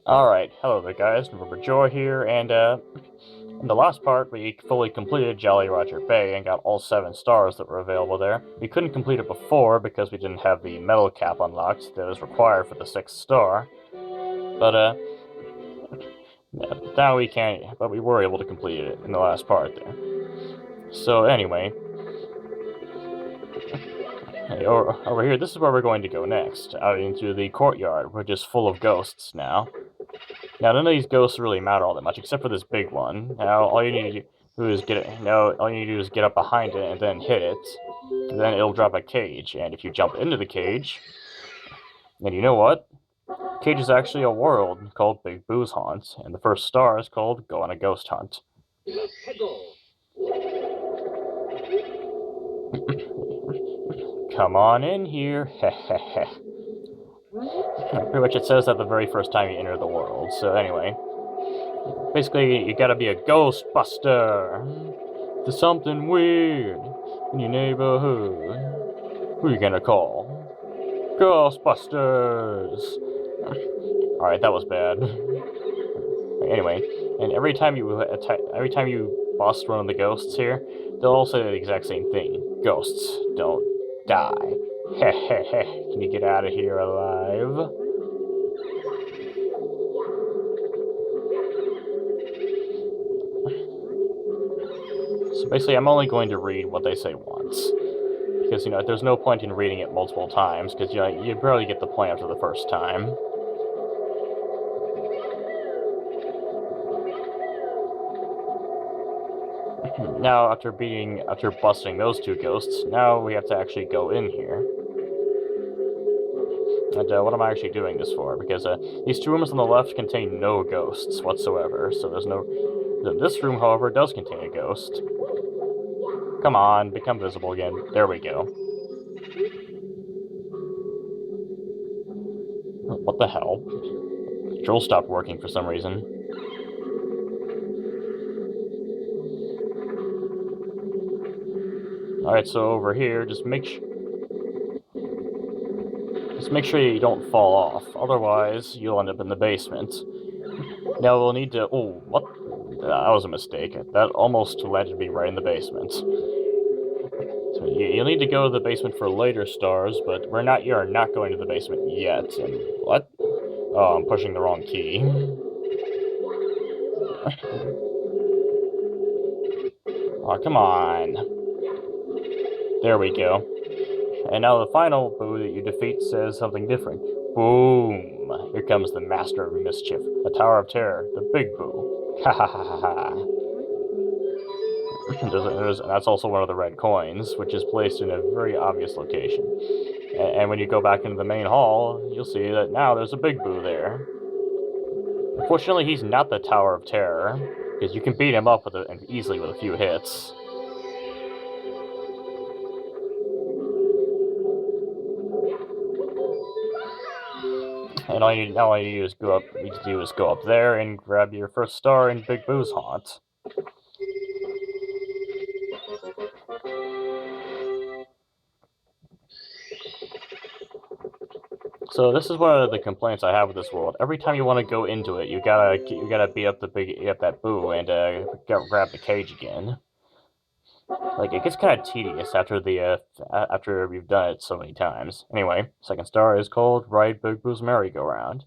Alright, hello there guys, NovemberJoy here, and in the last part we fully completed Jolly Roger Bay and got all 7 stars that were available there. We couldn't complete it before because we didn't have the metal cap unlocked that was required for the 6th star, but now we can't, but we were able to complete it in the last part there. So anyway, over here, this is where we're going to go next, out into the courtyard, which is full of ghosts now. Now, none of these ghosts really matter all that much, except for this big one. Now, all you need to do is get up behind it and then hit it. And then it'll drop a cage, and if you jump into the cage, and you know what? Cage is actually a world called Big Boo's Haunt, and the first star is called Go on a Ghost Hunt. Come on in here, heh. Pretty much it says that the very first time you enter the world, so anyway. Basically, you gotta be a Ghostbuster. There's something weird in your neighborhood. Who you gonna call? Ghostbusters! Alright, that was bad. Anyway, and every time you bust one of the ghosts here, they'll all say the exact same thing. Ghosts don't die. Heh. Can you get out of here alive? So basically, I'm only going to read what they say once. Because, there's no point in reading it multiple times, because, you barely get the point after the first time. Now, after busting those 2 ghosts, now we have to actually go in here. And, what am I actually doing this for? Because, these 2 rooms on the left contain no ghosts whatsoever, so there's no... This room, however, does contain a ghost. Come on, become visible again. There we go. What the hell? Control stopped working for some reason. Alright, so over here, just make sure you don't fall off, otherwise you'll end up in the basement. Now we'll need to... Oh, what? That was a mistake. That almost landed me right in the basement. So you'll need to go to the basement for later stars, but you are not going to the basement yet. And what? Oh, I'm pushing the wrong key. Oh, come on. There we go. And now the final Boo that you defeat says something different. Boom! Here comes the Master of Mischief, the Tower of Terror, the Big Boo. Ha ha ha ha ha. And that's also one of the red coins, which is placed in a very obvious location. And when you go back into the main hall, you'll see that now there's a Big Boo there. Unfortunately, he's not the Tower of Terror, because you can beat him up easily with a few hits. And all you need to do is go up there and grab your first star in Big Boo's Haunt. So this is one of the complaints I have with this world. Every time you want to go into it, you gotta beat up that Boo and grab the cage again. Like, it gets kind of tedious after we've done it so many times. Anyway, second star is called Ride Big Boo's Merry-Go-Round.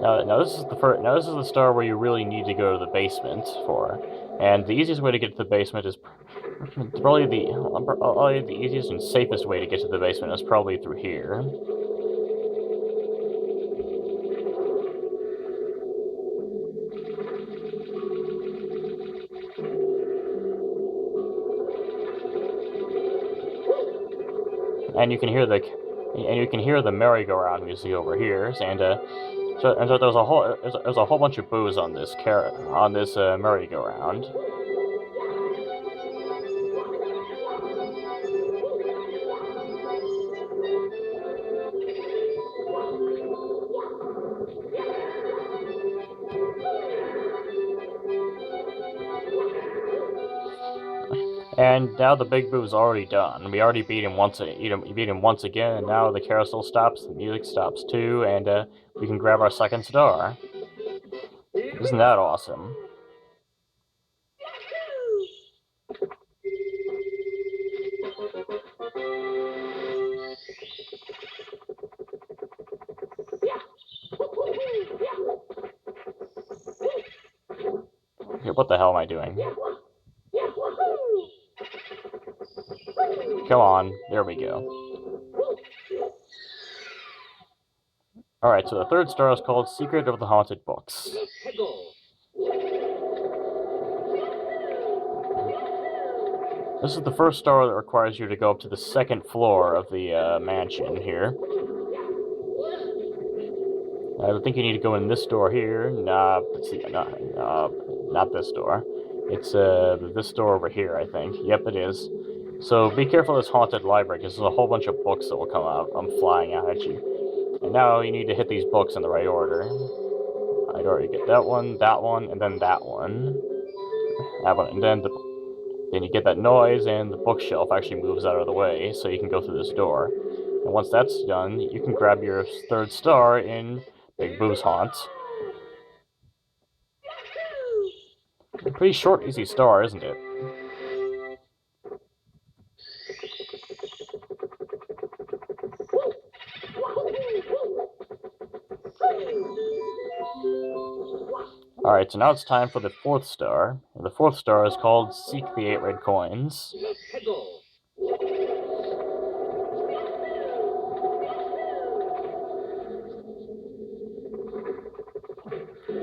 Now this is the star where you really need to go to the basement for, and the easiest way to get to the basement is probably the easiest and safest way to get to the basement is probably through here. And you can hear the merry-go-round music over here, and so there's a whole bunch of boos on this merry-go-round. And now the Big Boo's already done. We already beat him once. Beat him once again, and now the carousel stops, the music stops too, and we can grab our second star. Isn't that awesome? Okay, what the hell am I doing? Come on, there we go. Alright, so the third star is called Secret of the Haunted Books. This is the first star that requires you to go up to the second floor of the mansion here. I think you need to go in this door here. Nah, not this door. It's this door over here, I think. Yep, it is. So be careful of this haunted library, because there's a whole bunch of books that will come out. Flying out at you. And now you need to hit these books in the right order. I'd already get that one, and then that one. That one, and then you get that noise, and the bookshelf actually moves out of the way, so you can go through this door. And once that's done, you can grab your third star in Big Boo's Haunt. Pretty short, easy star, isn't it? Alright, so now it's time for the fourth star. And the fourth star is called Seek the 8 Red Coins.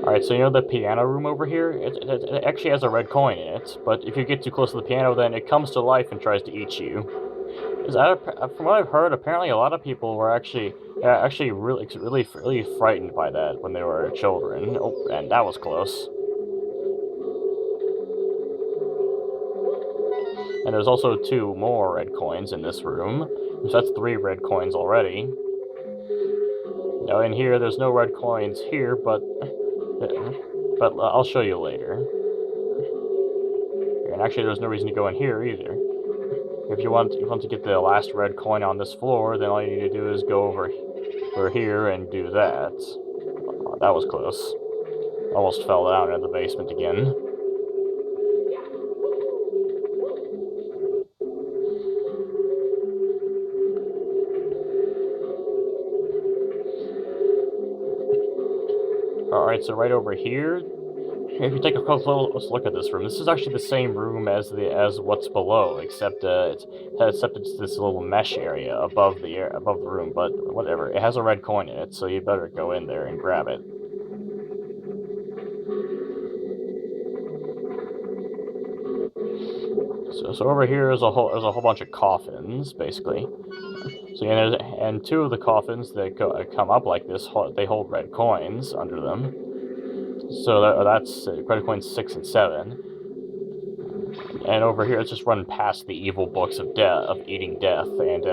Alright, so you know the piano room over here? It actually has a red coin in it, but if you get too close to the piano, then it comes to life and tries to eat you. From what I've heard, apparently a lot of people were actually really frightened by that when they were children. Oh, and that was close. And there's also 2 more red coins in this room, so that's 3 red coins already. Now in here, there's no red coins here, but I'll show you later. And actually, there's no reason to go in here either. If you want to get the last red coin on this floor, then all you need to do is go over here and do that. Oh, that was close. Almost fell down in the basement again. Alright, so right over here, if you take a close look at this room, this is actually the same room as what's below, except it's this little mesh area above the room. But whatever, it has a red coin in it, so you better go in there and grab it. So over here is a whole bunch of coffins, basically. So and 2 of the coffins that come up like this, they hold red coins under them. So that's credit coins 6 and 7. And over here, it's just run past the evil books of eating death, and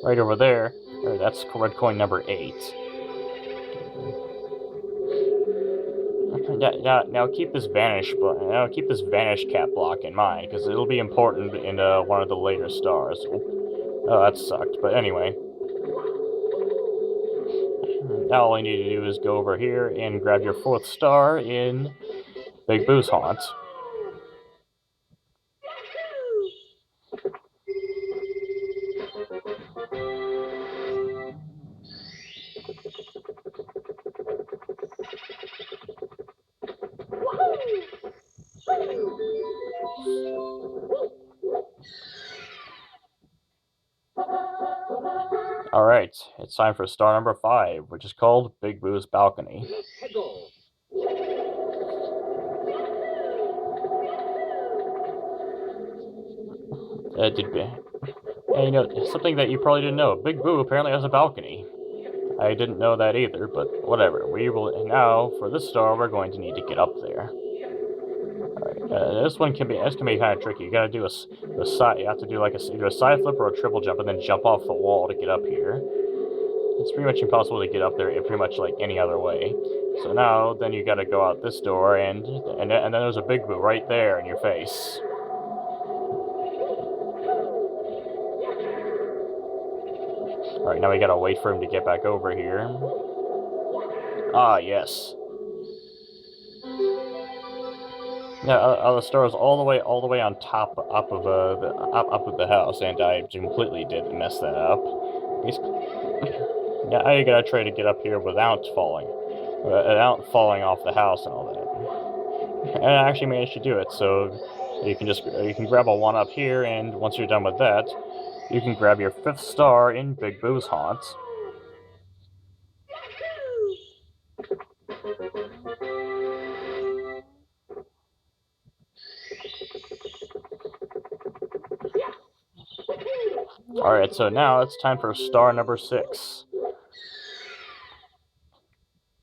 right over there, that's red coin number 8. Now keep this vanish cat block in mind, because it'll be important in one of the later stars. Oh, that sucked. But anyway, now all I need to do is go over here and grab your 4th star in Big Boo's Haunt. Alright, it's time for star number 5, which is called Big Boo's Balcony. And you know, something that you probably didn't know, Big Boo apparently has a balcony. I didn't know that either, but whatever. Now, for this star, we're going to need to get up there. Alright, this can be kind of tricky. You gotta do you have to do like either a side flip or a triple jump and then jump off the wall to get up here. It's pretty much impossible to get up there pretty much like any other way. So now, then you gotta go out this door, and then there's a Big Boo right there in your face. Alright, now we gotta wait for him to get back over here. Ah, yes. Yeah, the star is all the way on top, up of the house, and I completely did mess that up. Yeah, I gotta try to get up here without falling off the house and all that. And I actually managed to do it. So you can grab a one up here, and once you're done with that, you can grab your 5th star in Big Boo's haunt. Alright, so now it's time for star number 6.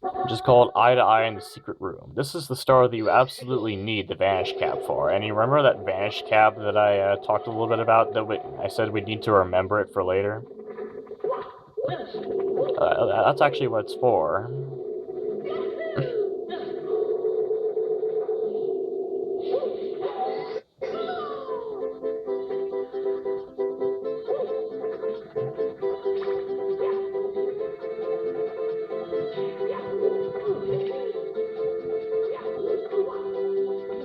Which is called Eye to Eye in the Secret Room. This is the star that you absolutely need the Vanish Cap for. And you remember that Vanish Cap that I talked a little bit about? I said we need to remember it for later? That's actually what it's for.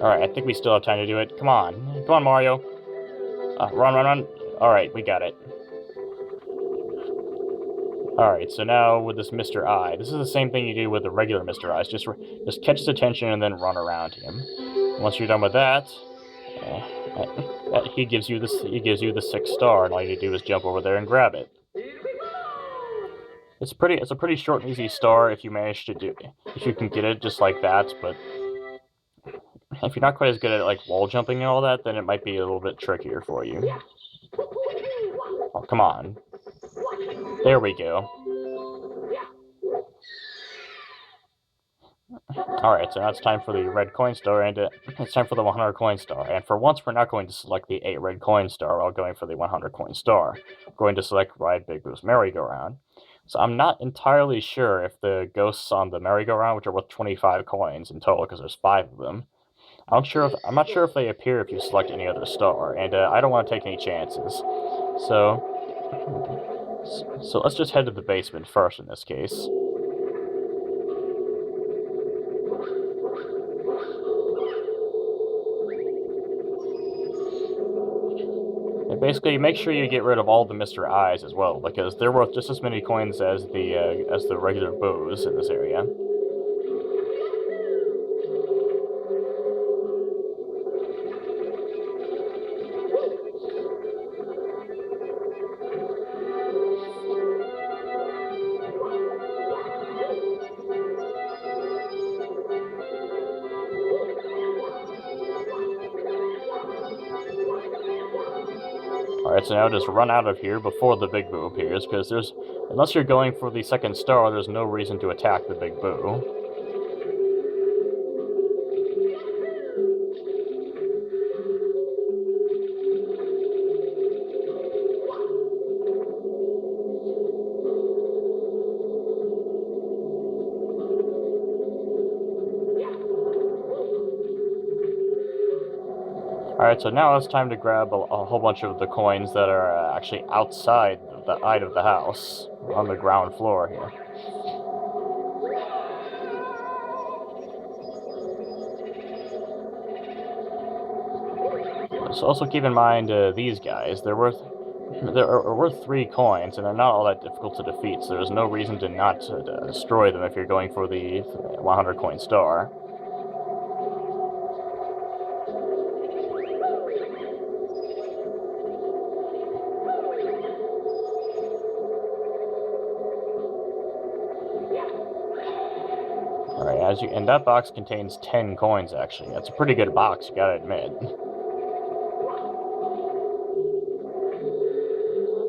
Alright, I think we still have time to do it. Come on. Come on, Mario. Run, run, run. Alright, we got it. Alright, so now with this Mr. Eye, this is the same thing you do with the regular Mr. Eyes. Just catch his attention and then run around him. Once you're done with that, he gives you the 6th star, and all you do is jump over there and grab it. It's a pretty short and easy star if you can get it just like that, but if you're not quite as good at like wall jumping and all that, then it might be a little bit trickier for you. Oh, come on. There we go. Alright, so now it's time for the red coin star, and it's time for the 100 coin star. And for once, we're not going to select the 8 red coin star while going for the 100 coin star. We're going to select Ride Big Boo's merry-go-round. So I'm not entirely sure if the ghosts on the merry-go-round, which are worth 25 coins in total, because there's 5 of them, I'm not sure if they appear if you select any other star, and I don't want to take any chances. So let's just head to the basement first in this case. And basically, make sure you get rid of all the Mr. Eyes as well, because they're worth just as many coins as the regular boos in this area. Alright, so now just run out of here before the Big Boo appears, because unless you're going for the 2nd star, there's no reason to attack the Big Boo. Alright, so now it's time to grab a whole bunch of the coins that are actually outside the eye of the house, on the ground floor here. So also keep in mind these guys, they're worth 3 coins, and they're not all that difficult to defeat, so there's no reason to not destroy them if you're going for the 100 coin star. Alright, and that box contains 10 coins, actually. That's a pretty good box, you gotta admit.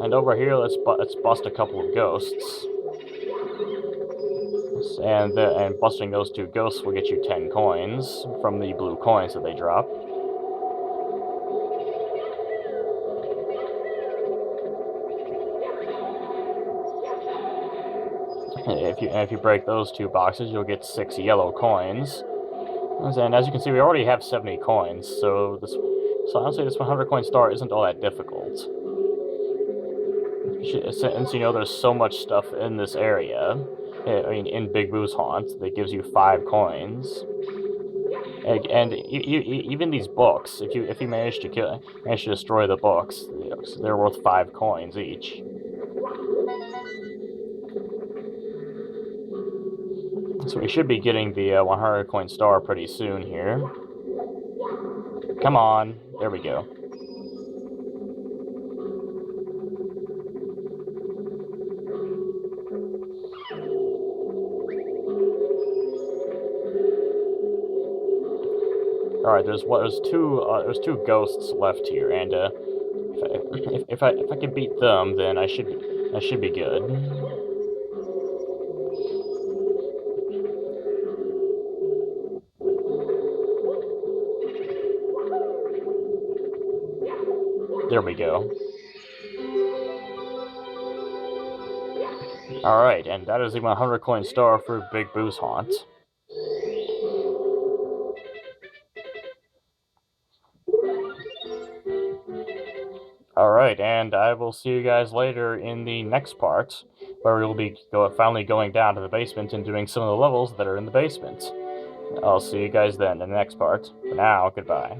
And over here, let's bust a couple of ghosts. And busting those 2 ghosts will get you 10 coins from the blue coins that they drop. If you break those 2 boxes, you'll get 6 yellow coins. And as you can see, we already have 70 coins, so honestly, this 100 coin star isn't all that difficult. since you know there's so much stuff in this area, I mean, in Big Boo's haunt, that gives you 5 coins. And even these books, if you manage to destroy the books, they're worth 5 coins each. So we should be getting the 100 coin star pretty soon here. Come on, there we go. All right, there's two ghosts left here, and if I can beat them, then I should be good. There we go. Alright, and that is the 100 coin star for Big Boo's haunt. Alright, and I will see you guys later in the next part, where we'll be finally going down to the basement and doing some of the levels that are in the basement. I'll see you guys then in the next part. For now, goodbye.